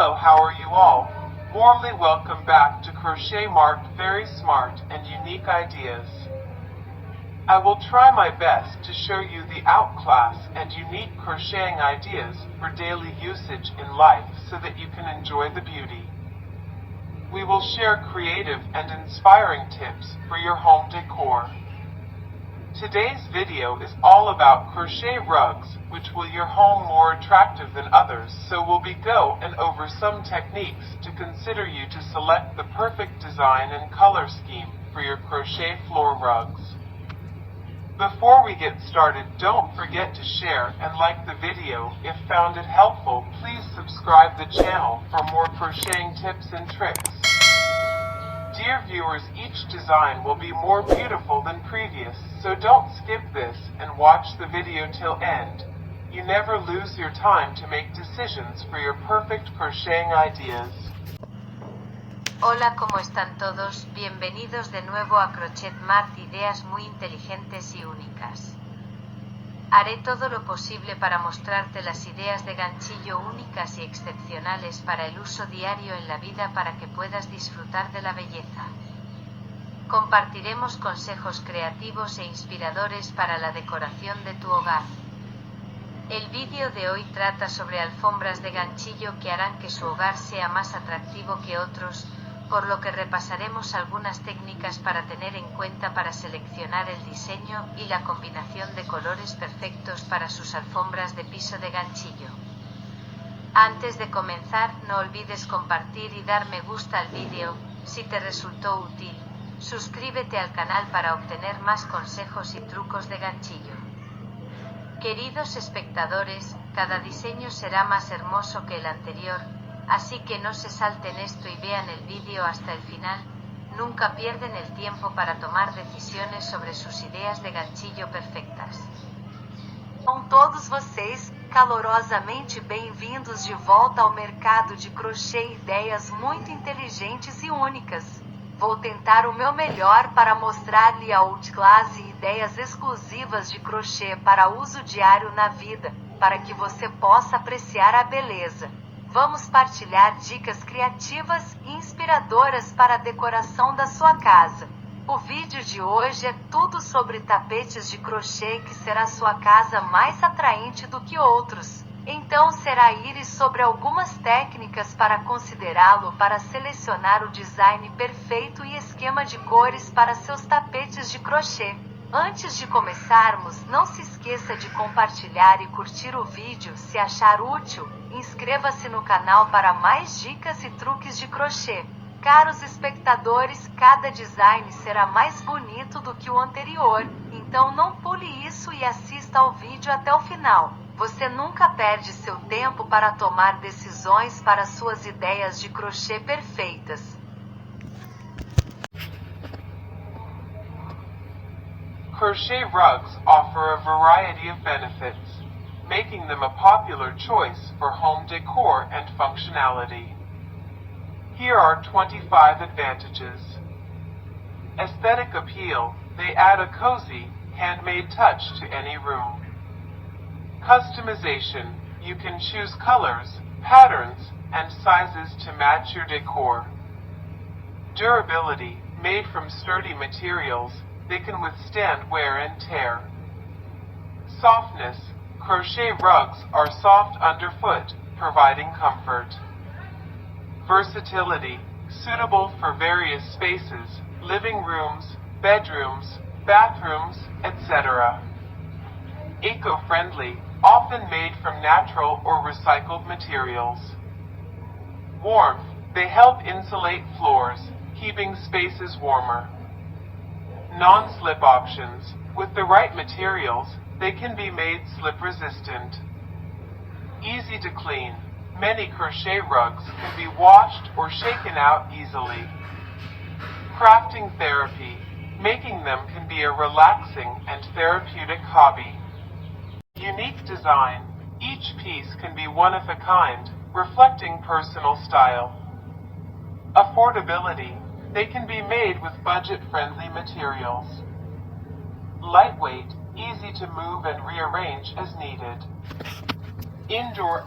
Hello, how are you all? Warmly welcome back to Crochet Mart, very smart and unique ideas. I will try my best to show you the outclass and unique crocheting ideas for daily usage in life so that you can enjoy the beauty. We will share creative and inspiring tips for your home decor. Today's video is all about crochet rugs, which will your home more attractive than others, so we'll go over some techniques to consider you to select the perfect design and color scheme for your crochet floor rugs. Before we get started, don't forget to share and like the video. If found it helpful, please subscribe the channel for more crocheting tips and tricks. Dear viewers, each design will be more beautiful than previous, so don't skip this and watch the video till end. You never lose your time to make decisions for your perfect crocheting ideas. Hola, ¿cómo están todos? Bienvenidos de nuevo a Crochet Mart, ideas muy inteligentes y únicas. Haré todo lo posible para mostrarte las ideas de ganchillo únicas y excepcionales para el uso diario en la vida para que puedas disfrutar de la belleza. Compartiremos consejos creativos e inspiradores para la decoración de tu hogar. El vídeo de hoy trata sobre alfombras de ganchillo que harán que su hogar sea más atractivo que otros, por lo que repasaremos algunas técnicas para tener en cuenta para seleccionar el diseño y la combinación de colores perfectos para sus alfombras de piso de ganchillo. Antes de comenzar, no olvides compartir y dar me gusta al vídeo, si te resultó útil. Suscríbete al canal para obtener más consejos y trucos de ganchillo. Queridos espectadores, cada diseño será más hermoso que el anterior, así que no se salten esto y vean el vídeo hasta el final. Nunca pierden el tiempo para tomar decisiones sobre sus ideas de ganchillo perfectas. Com todos vocês, calorosamente bem-vindos de volta ao mercado de crochê, ideias muito inteligentes e únicas. Vou tentar o meu melhor para mostrar-lhe a outclass e ideias exclusivas de crochê para uso diário na vida, para que você possa apreciar a beleza. Vamos partilhar dicas criativas e inspiradoras para a decoração da sua casa. O vídeo de hoje é tudo sobre tapetes de crochê que será sua casa mais atraente do que outros. Então será ir sobre algumas técnicas para considerá-lo para selecionar o design perfeito e esquema de cores para seus tapetes de crochê. Antes de começarmos, não se esqueça de compartilhar e curtir o vídeo se achar útil. Inscreva-se no canal para mais dicas e truques de crochê. Caros espectadores, cada design será mais bonito do que o anterior, então não pule isso e assista ao vídeo até o final. Você nunca perde seu tempo para tomar decisões para suas ideias de crochê perfeitas. Crochet rugs offer a variety of benefits, making them a popular choice for home decor and functionality. Here are 25 advantages. Aesthetic appeal, they add a cozy, handmade touch to any room. Customization, you can choose colors, patterns, and sizes to match your decor. Durability, made from sturdy materials, they can withstand wear and tear. Softness, crochet rugs are soft underfoot, providing comfort. Versatility, suitable for various spaces, living rooms, bedrooms, bathrooms, etc. Eco-friendly, often made from natural or recycled materials. Warmth, they help insulate floors, keeping spaces warmer. Non-slip options, with the right materials, they can be made slip-resistant. Easy to clean, many crochet rugs can be washed or shaken out easily. Crafting therapy, making them can be a relaxing and therapeutic hobby. Unique design, each piece can be one of a kind, reflecting personal style. Affordability, they can be made with budget-friendly materials. Lightweight, easy to move and rearrange as needed. Indoor